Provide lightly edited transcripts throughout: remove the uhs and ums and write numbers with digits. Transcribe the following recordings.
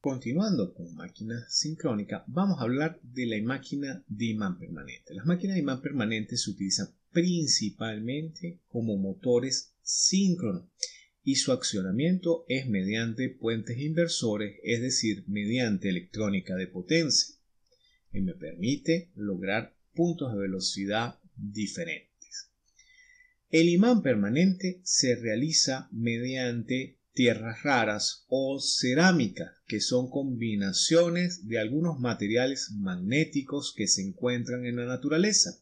Continuando con máquina sincrónica, vamos a hablar de la máquina de imán permanente. Las máquinas de imán permanente se utilizan principalmente como motores síncronos y su accionamiento es mediante puentes inversores, es decir, mediante electrónica de potencia, que me permite lograr puntos de velocidad diferentes. El imán permanente se realiza mediante tierras raras o cerámicas, que son combinaciones de algunos materiales magnéticos que se encuentran en la naturaleza.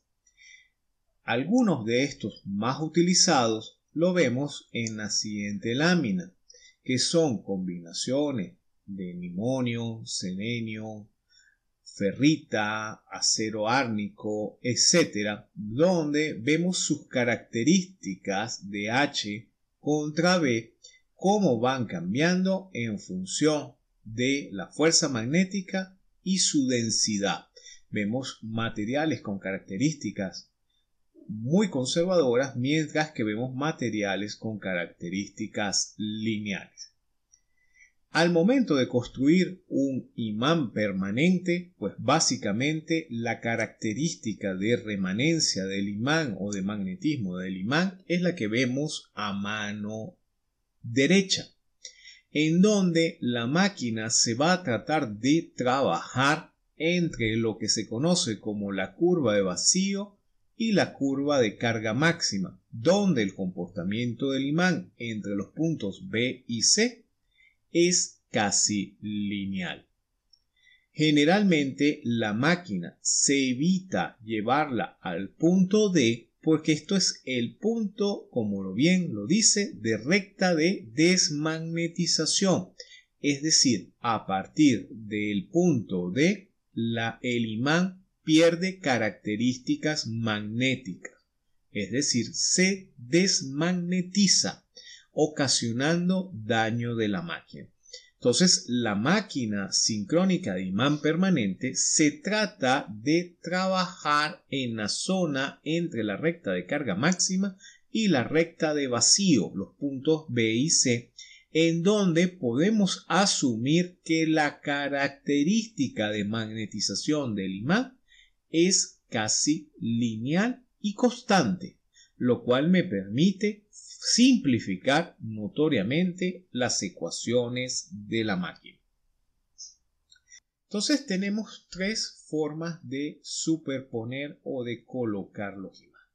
Algunos de estos más utilizados lo vemos en la siguiente lámina, que son combinaciones de limonio, selenio, ferrita, acero árnico, etc., donde vemos sus características de H contra B, cómo van cambiando en función de la fuerza magnética y su densidad. Vemos materiales con características muy conservadoras, mientras que vemos materiales con características lineales. Al momento de construir un imán permanente, pues básicamente la característica de remanencia del imán o de magnetismo del imán es la que vemos a mano derecha, en donde la máquina se va a tratar de trabajar entre lo que se conoce como la curva de vacío y la curva de carga máxima, donde el comportamiento del imán entre los puntos B y C es casi lineal. Generalmente la máquina se evita llevarla al punto D porque esto es el punto, como bien lo dice, de recta de desmagnetización. Es decir, a partir del punto D, el imán pierde características magnéticas. Es decir, se desmagnetiza, ocasionando daño de la máquina. Entonces, la máquina sincrónica de imán permanente se trata de trabajar en la zona entre la recta de carga máxima y la recta de vacío, los puntos B y C, en donde podemos asumir que la característica de magnetización del imán es casi lineal y constante, lo cual me permite simplificar notoriamente las ecuaciones de la máquina. Entonces tenemos tres formas de superponer o de colocar los imanes.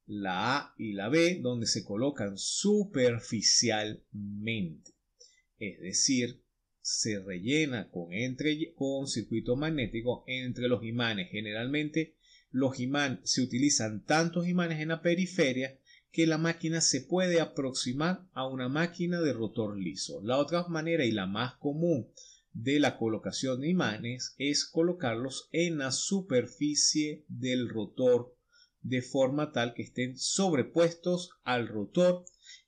La A y la B, donde se colocan superficialmente, es decir, se rellena con circuito magnético entre los imanes. Generalmente se utilizan tantos imanes en la periferia que la máquina se puede aproximar a una máquina de rotor liso. La otra manera y la más común de la colocación de imanes es colocarlos en la superficie del rotor de forma tal que estén sobrepuestos al rotor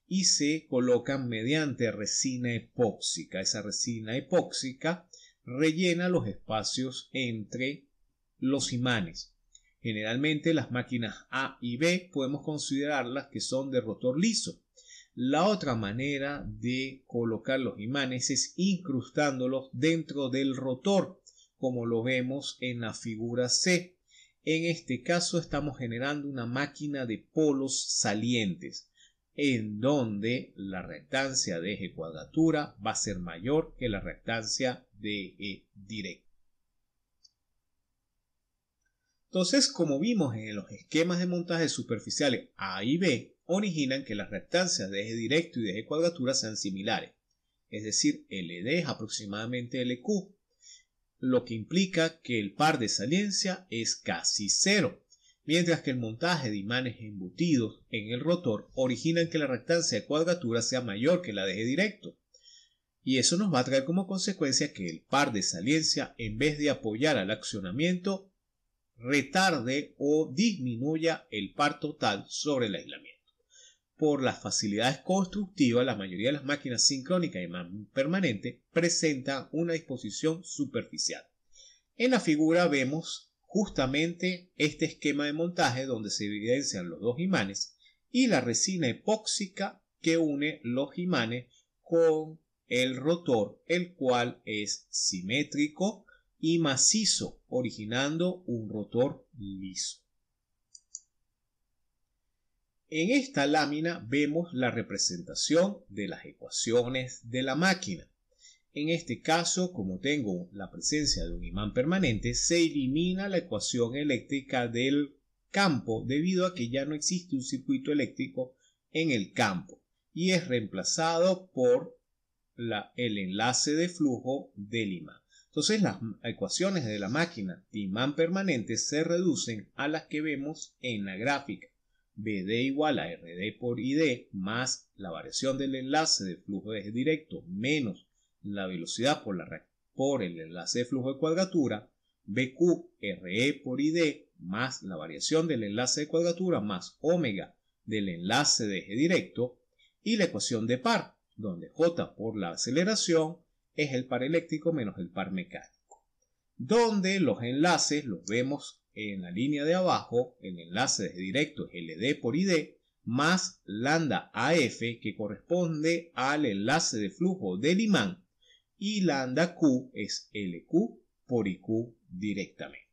y se colocan mediante resina epóxica. Esa resina epóxica rellena los espacios entre los imanes. Generalmente las máquinas A y B podemos considerarlas que son de rotor liso. La otra manera de colocar los imanes es incrustándolos dentro del rotor, como lo vemos en la figura C. En este caso estamos generando una máquina de polos salientes, en donde la reactancia de eje cuadratura va a ser mayor que la reactancia de eje directo. Entonces, como vimos en los esquemas de montaje superficiales A y B, originan que las reactancias de eje directo y de eje cuadratura sean similares. Es decir, LD es aproximadamente LQ, lo que implica que el par de saliencia es casi cero, mientras que el montaje de imanes embutidos en el rotor originan que la reactancia de cuadratura sea mayor que la de eje directo. Y eso nos va a traer como consecuencia que el par de saliencia, en vez de apoyar al accionamiento, retarde o disminuya el par total sobre el aislamiento. Por las facilidades constructivas, la mayoría de las máquinas sincrónicas y imán permanente presentan una disposición superficial. En la figura vemos justamente este esquema de montaje donde se evidencian los dos imanes y la resina epóxica que une los imanes con el rotor, el cual es simétrico y macizo, originando un rotor liso. En esta lámina vemos la representación de las ecuaciones de la máquina. En este caso, como tengo la presencia de un imán permanente, se elimina la ecuación eléctrica del campo debido a que ya no existe un circuito eléctrico en el campo y es reemplazado por el enlace de flujo del imán. Entonces las ecuaciones de la máquina de imán permanente se reducen a las que vemos en la gráfica. BD igual a RD por ID más la variación del enlace de flujo de eje directo menos la velocidad por el enlace de flujo de cuadratura, BQ RE por ID más la variación del enlace de cuadratura más omega del enlace de eje directo, y la ecuación de par, donde J por la aceleración es el par eléctrico menos el par mecánico, donde los enlaces los vemos en la línea de abajo. El enlace de eje directo es LD por ID más lambda AF, que corresponde al enlace de flujo del imán, y lambda Q es LQ por IQ directamente.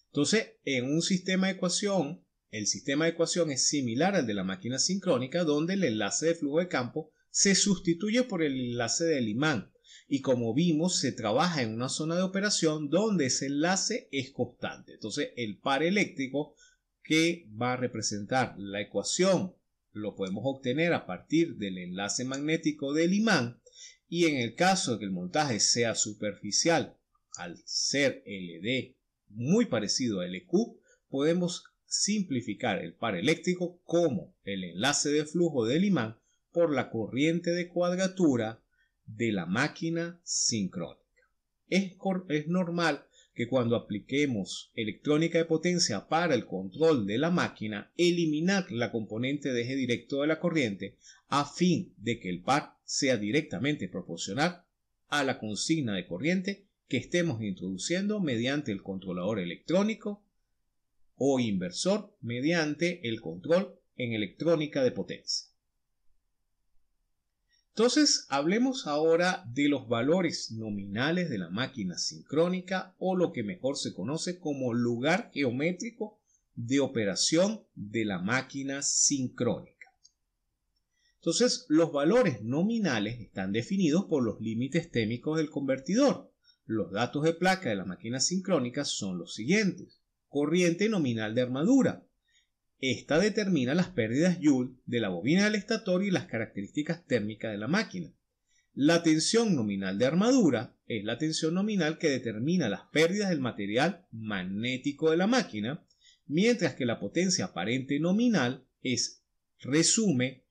Entonces, en un sistema de ecuación, el sistema de ecuación es similar al de la máquina sincrónica, donde el enlace de flujo de campo se sustituye por el enlace del imán. Y como vimos, se trabaja en una zona de operación donde ese enlace es constante. Entonces, el par eléctrico que va a representar la ecuación lo podemos obtener a partir del enlace magnético del imán. Y en el caso de que el montaje sea superficial, al ser LD muy parecido a LQ, podemos simplificar el par eléctrico como el enlace de flujo del imán por la corriente de cuadratura de la máquina sincrónica. Es normal que cuando apliquemos electrónica de potencia para el control de la máquina, eliminar la componente de eje directo de la corriente a fin de que el par sea directamente proporcional a la consigna de corriente que estemos introduciendo mediante el controlador electrónico o inversor mediante el control en electrónica de potencia. Entonces, hablemos ahora de los valores nominales de la máquina sincrónica, o lo que mejor se conoce como lugar geométrico de operación de la máquina sincrónica. Entonces, los valores nominales están definidos por los límites térmicos del convertidor. Los datos de placa de la máquina sincrónica son los siguientes. Corriente nominal de armadura. Esta determina las pérdidas Joule de la bobina del estator y las características térmicas de la máquina. La tensión nominal de armadura es la tensión nominal que determina las pérdidas del material magnético de la máquina, mientras que la potencia aparente nominal resume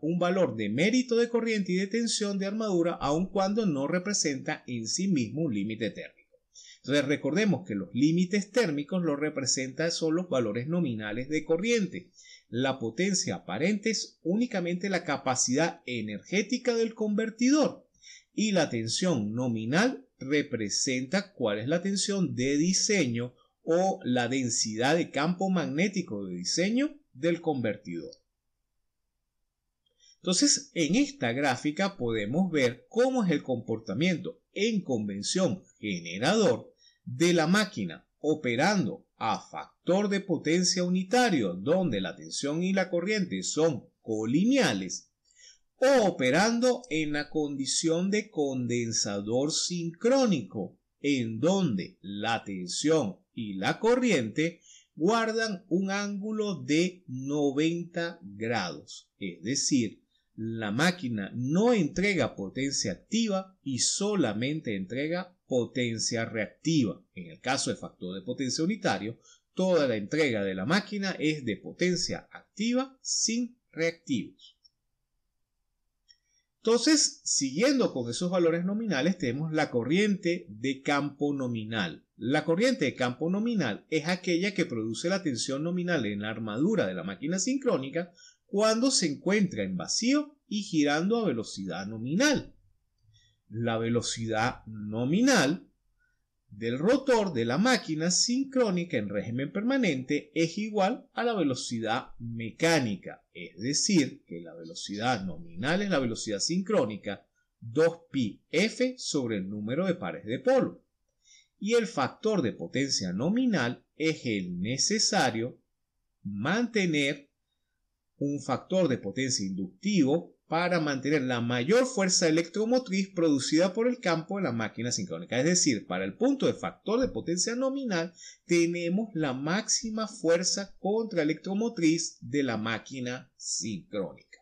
un valor de mérito de corriente y de tensión de armadura, aun cuando no representa en sí mismo un límite térmico. Entonces recordemos que los límites térmicos los representan son los valores nominales de corriente. La potencia aparente es únicamente la capacidad energética del convertidor y la tensión nominal representa cuál es la tensión de diseño o la densidad de campo magnético de diseño del convertidor. Entonces, en esta gráfica podemos ver cómo es el comportamiento en convención generador de la máquina operando a factor de potencia unitario, donde la tensión y la corriente son colineales, o operando en la condición de condensador sincrónico, en donde la tensión y la corriente guardan un ángulo de 90 grados, es decir, la máquina no entrega potencia activa y solamente entrega potencia reactiva. En el caso de factor de potencia unitario, toda la entrega de la máquina es de potencia activa sin reactivos. Entonces, siguiendo con esos valores nominales, tenemos la corriente de campo nominal. La corriente de campo nominal es aquella que produce la tensión nominal en la armadura de la máquina sincrónica cuando se encuentra en vacío y girando a velocidad nominal. La velocidad nominal del rotor de la máquina sincrónica en régimen permanente es igual a la velocidad mecánica, es decir, que la velocidad nominal es la velocidad sincrónica 2πf sobre el número de pares de polos, y el factor de potencia nominal es el necesario mantener un factor de potencia inductivo para mantener la mayor fuerza electromotriz producida por el campo de la máquina sincrónica. Es decir, para el punto de factor de potencia nominal tenemos la máxima fuerza contraelectromotriz de la máquina sincrónica.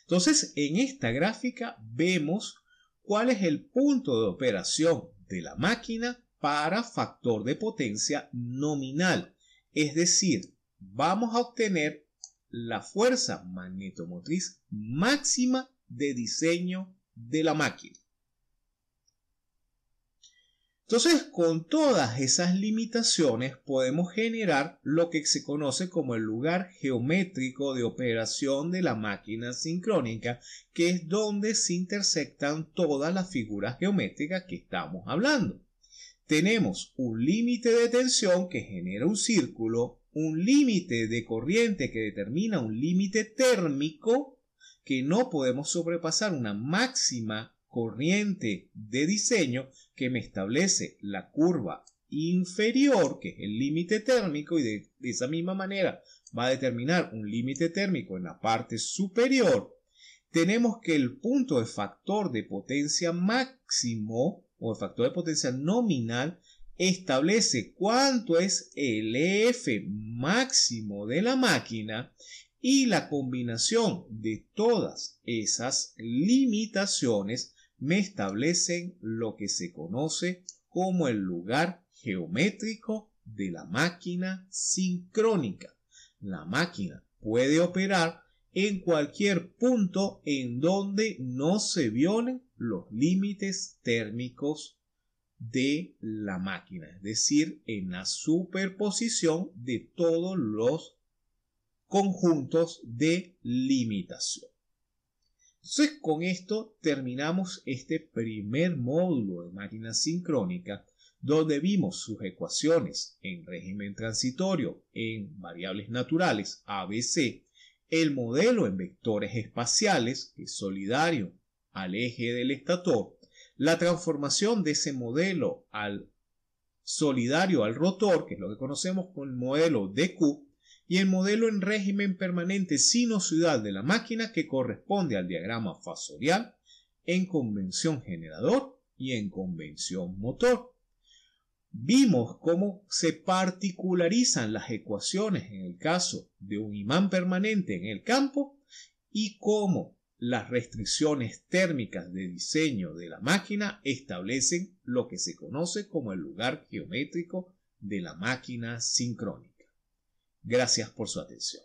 Entonces, en esta gráfica vemos cuál es el punto de operación de la máquina para factor de potencia nominal. Es decir, vamos a obtener la fuerza magnetomotriz máxima de diseño de la máquina. Entonces, con todas esas limitaciones podemos generar lo que se conoce como el lugar geométrico de operación de la máquina sincrónica, que es donde se intersectan todas las figuras geométricas que estamos hablando. Tenemos un límite de tensión que genera un círculo, un límite de corriente que determina un límite térmico, que no podemos sobrepasar una máxima corriente de diseño que me establece la curva inferior, que es el límite térmico, y de esa misma manera va a determinar un límite térmico en la parte superior. Tenemos que el punto de factor de potencia máximo o el factor de potencia nominal establece cuánto es el EF máximo de la máquina, y la combinación de todas esas limitaciones me establecen lo que se conoce como el lugar geométrico de la máquina sincrónica. La máquina puede operar en cualquier punto en donde no se violen los límites térmicos de la máquina, es decir, en la superposición de todos los conjuntos de limitación. Entonces, con esto terminamos este primer módulo de máquina sincrónica, donde vimos sus ecuaciones en régimen transitorio en variables naturales ABC, el modelo en vectores espaciales, que es solidario al eje del estator, la transformación de ese modelo al solidario al rotor, que es lo que conocemos como el modelo DQ, y el modelo en régimen permanente sinusoidal de la máquina, que corresponde al diagrama fasorial en convención generador y en convención motor. Vimos cómo se particularizan las ecuaciones en el caso de un imán permanente en el campo y cómo las restricciones térmicas de diseño de la máquina establecen lo que se conoce como el lugar geométrico de la máquina sincrónica. Gracias por su atención.